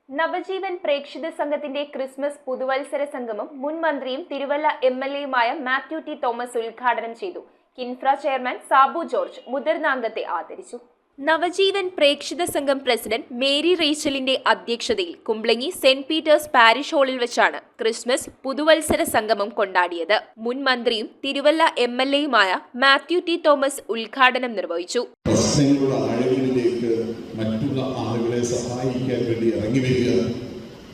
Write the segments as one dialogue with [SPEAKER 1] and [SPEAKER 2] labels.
[SPEAKER 1] നവജീവൻ പ്രേക്ഷിത സംഘത്തിന്റെ ക്രിസ്മസ് പുതുവത്സര സംഗമം മുൻ മന്ത്രിയും തിരുവല്ല എംഎൽഎയുമായ മാത്യു ടി തോമസ് ഉദ്ഘാടനം ചെയ്തു. കിൻഫ്ര ചെയർമാൻ സാബു ജോർജ് മുതിർന്ന അംഗത്തെ ആദരിച്ചു. നവജീവൻ പ്രേക്ഷിത സംഘം പ്രസിഡന്റ് മേരി റേച്ചലിന്റെ അധ്യക്ഷതയിൽ കുംബ്ലങ്ങി സെന്റ് പീറ്റേഴ്സ് പാരിഷ് ഹാളിൽ വെച്ചാണ് ക്രിസ്മസ് പുതുവത്സര സംഗമം കൊണ്ടാടിയത്. മുൻ മന്ത്രിയും തിരുവല്ല എംഎൽഎയുമായ മാത്യു ടി തോമസ് ഉദ്ഘാടനം നിർവഹിച്ചു.
[SPEAKER 2] മറ്റുള്ള ആളുകളെ സഹായിക്കാൻ വേണ്ടി ഇറങ്ങി വരിക,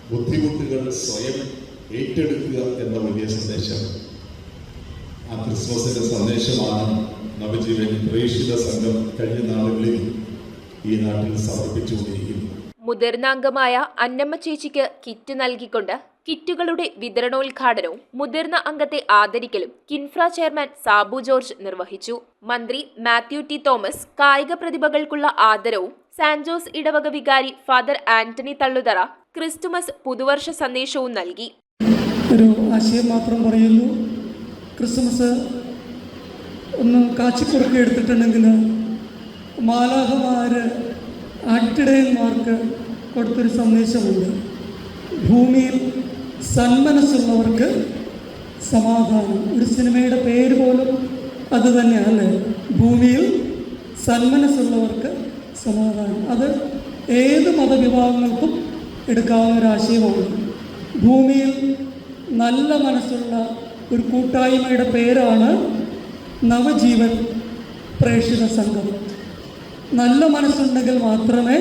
[SPEAKER 2] ബുദ്ധിമുട്ടുകൾ സ്വയം ഏറ്റെടുക്കുക എന്ന വലിയ സന്ദേശം, ആ ക്രിസ്മസിന്റെ സന്ദേശമാണ് നവജീവൻ പ്രേക്ഷിത സംഘം കഴിഞ്ഞ നാളുകളിൽ ഈ നാട്ടിൽ സമർപ്പിച്ചുകൊണ്ടിരിക്കുന്നു.
[SPEAKER 1] മുതിർന്ന അംഗമായ അന്നമ്മ ചേച്ചിക്ക് കിറ്റ് നൽകിക്കൊണ്ട് കിറ്റുകളുടെ വിതരണോദ്ഘാടനവും മുതിർന്ന അംഗത്തെ ആദരിക്കലും കിൻഫ്ര ചെയർമാൻ സാബു ജോർജ് നിർവഹിച്ചു. മന്ത്രി മാത്യു ടി തോമസ് കായിക പ്രതിഭകൾക്കുള്ള ആദരവും സാന്റ് ജോസ് ഇടവക വികാരി ഫാദർ ആന്റണി തള്ളുതറ ക്രിസ്തുമസ് പുതുവർഷ സന്ദേശവും നൽകി.
[SPEAKER 3] ഒരു ആശയം മാത്രം പറയുന്നു. ക്രിസ്മസ് ഒന്ന് കാച്ചിക്കുറുക്കി എടുത്തിട്ടുണ്ടെങ്കിൽ മാലാഖമാര് ആട്ടിടയന്മാർക്ക് കൊടുത്തൊരു സന്ദേശമുണ്ട്. ഭൂമിയിൽ സന്മനസ്സുള്ളവർക്ക് സമാധാനം. ഒരു സിനിമയുടെ പേര് പോലും അത് തന്നെയാണ്, ഭൂമിയിൽ സന്മനസ്സുള്ളവർക്ക് സമാധാനം. അത് ഏത് മതവിഭാഗങ്ങൾക്കും എടുക്കാവുന്ന ഒരു ആശയമാണ്. ഭൂമിയിൽ നല്ല മനസ്സുള്ള ഒരു കൂട്ടായ്മയുടെ പേരാണ് നവജീവൻ പ്രേക്ഷിത സംഘം. നല്ല മനസ്സുണ്ടെങ്കിൽ മാത്രമേ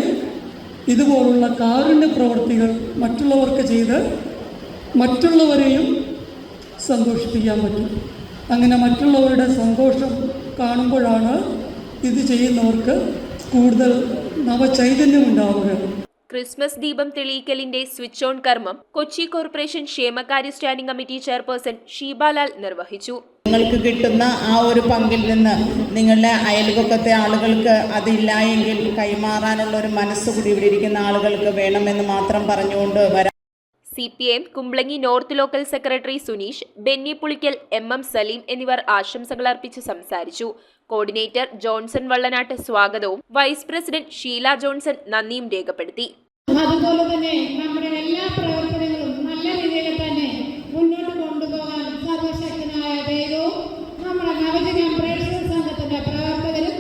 [SPEAKER 3] ഇതുപോലുള്ള കാരുണ്യ പ്രവർത്തികൾ മറ്റുള്ളവർക്ക് ചെയ്ത് മറ്റുള്ളവരെയും സന്തോഷിപ്പിക്കാൻ പറ്റും. അങ്ങനെ മറ്റുള്ളവരുടെ സന്തോഷം കാണുമ്പോഴാണ് ഇത് ചെയ്യുന്നവർക്ക് കൂടുതൽ നവചൈതന്യം ഉണ്ടാവുക.
[SPEAKER 1] ക്രിസ്മസ് ദീപം തെളിയിക്കലിന്റെ സ്വിച്ച് ഓൺ കർമ്മം കൊച്ചി കോർപ്പറേഷൻ ക്ഷേമകാര്യ സ്റ്റാൻഡിംഗ് കമ്മിറ്റി ചെയർപേഴ്സൺ ഷീബാലാൽ നിർവഹിച്ചു.
[SPEAKER 4] നിങ്ങൾക്ക് കിട്ടുന്ന ആ ഒരു പങ്കിൽ നിന്ന് നിങ്ങളുടെ അയൽപക്കത്തെ ആളുകൾക്ക് അതില്ല എങ്കിൽ കൈമാറാനുള്ള ഒരു മനസ്സുകൂടി ഇവിടെ ഇരിക്കുന്ന ആളുകൾക്ക് വേണമെന്ന് മാത്രം പറഞ്ഞുകൊണ്ട് വരാം.
[SPEAKER 1] CPM Kumbalangi north local secretary Suneesh, Benny Pulickal, MM Saleem എന്നിവർ ആശംസകൾ അർപ്പിച്ച് സംസാരിച്ചു. കോർഡിനേറ്റർ ജോൺസൺ വള്ളനാട്ട് സ്വാഗതവും വൈസ് പ്രസിഡന്റ് ഷീല ജോൺസൺ നന്ദിയും രേഖപ്പെടുത്തി.
[SPEAKER 5] അതുപോലെ തന്നെ നമ്മുടെ എല്ലാ പ്രവർത്തനങ്ങളും നല്ല രീതിയിൽ തന്നെ മുന്നോട്ട് കൊണ്ടുപോകാൻ സർവശക്തനായ ദൈവവും നമ്മുടെ നവജീവൻ പ്രേക്ഷിത സംഘത്തിന്റെ പ്രവർത്തകരും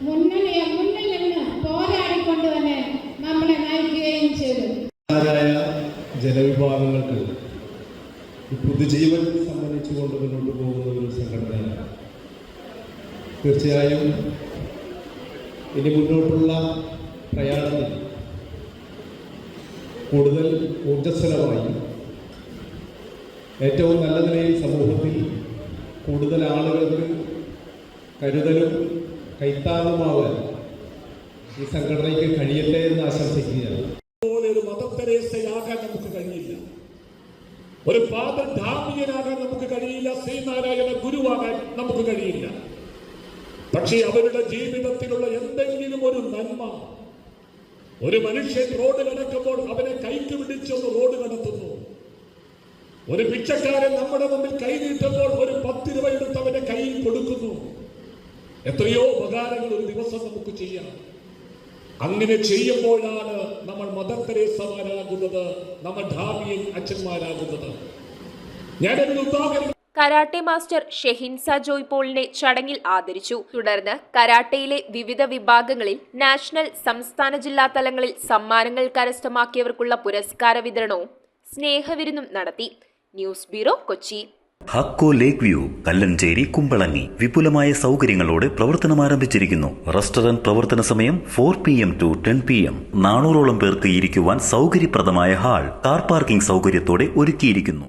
[SPEAKER 5] മുന്നിൽ നിന്ന് പോരാടിക്കൊണ്ട് തന്നെ നമ്മളെ നയിക്കുകയും ചെയ്തു.
[SPEAKER 6] ജനവിഭാഗങ്ങൾക്ക് പുതുജീവൻ സംബന്ധിച്ചുകൊണ്ട് മുന്നോട്ട് പോകുന്ന ഒരു സംഘടനയാണ്. തീർച്ചയായും ഇനി മുന്നോട്ടുള്ള പ്രയാണത്തിൽ കൂടുതൽ ഊർജ്ജസ്വലമായി ഏറ്റവും നല്ല നിലയിൽ സമൂഹത്തിൽ കൂടുതൽ ആളുകൾക്ക് കരുതലും കൈത്താങ്ങുമാവാൻ ഈ സംഘടനയ്ക്ക് കഴിയട്ടെ എന്ന് ആശംസിക്കുകയാണ്.
[SPEAKER 2] ഒരു മദർ തെരേസയാകാൻ നമുക്ക് കഴിയില്ല, ഒരു ഫാദർ ധാർമ്മികനാകാൻ നമുക്ക് കഴിയില്ല, ശ്രീനാരായണ ഗുരുവാകാൻ നമുക്ക് കഴിയില്ല. പക്ഷേ അവരുടെ ജീവിതത്തിലുള്ള എന്തെങ്കിലും ഒരു നന്മ, ഒരു മനുഷ്യൻ റോഡ് കടക്കുമ്പോൾ അവനെ കൈക്ക് പിടിച്ചൊന്ന് റോഡ് കടത്തുന്നു, ഒരു ഭിക്ഷക്കാരൻ നമ്മുടെ മുമ്പിൽ കൈ നീട്ടുമ്പോൾ ഒരു 10 രൂപ എടുത്ത് അവന്റെ കയ്യിൽ കൊടുക്കുന്നു. എത്രയോ ഉപകാരങ്ങൾ ഒരു ദിവസം നമുക്ക് ചെയ്യാം. അങ്ങനെ ചെയ്യുമ്പോഴാണ് നമ്മൾ മദർ തെരേസമാരാകുന്നത്, നമ്മൾ ധാർമ്മിക അച്ഛന്മാരാകുന്നത്. ഞാനൊരു ഉദാഹരണം.
[SPEAKER 1] കരാട്ടെ മാസ്റ്റർ ഷെഹിൻസ ജോയ് പോളിനെ ചടങ്ങിൽ ആദരിച്ചു. തുടർന്ന് കരാട്ടയിലെ വിവിധ വിഭാഗങ്ങളിൽ നാഷണൽ, സംസ്ഥാന, ജില്ലാ തലങ്ങളിൽ സമ്മാനങ്ങൾ കരസ്ഥമാക്കിയവർക്കുള്ള പുരസ്കാര വിതരണവും സ്നേഹവിരുന്നും നടത്തി. News bureau, Kochi.
[SPEAKER 7] Hakko lake view, Kallanchery, Kumbalangi വിപുലമായ സൗകര്യങ്ങളോടെ പ്രവർത്തനം ആരംഭിച്ചിരിക്കുന്നു. റെസ്റ്റോറന്റ് പ്രവർത്തന സമയം 4 PM to 10 PM. 400ഓളം പേർക്ക് ഇരിക്കുവാൻ സൗകര്യപ്രദമായ ഹാൾ, കാർ പാർക്കിംഗ് സൗകര്യത്തോടെ ഒരുക്കിയിരിക്കുന്നു.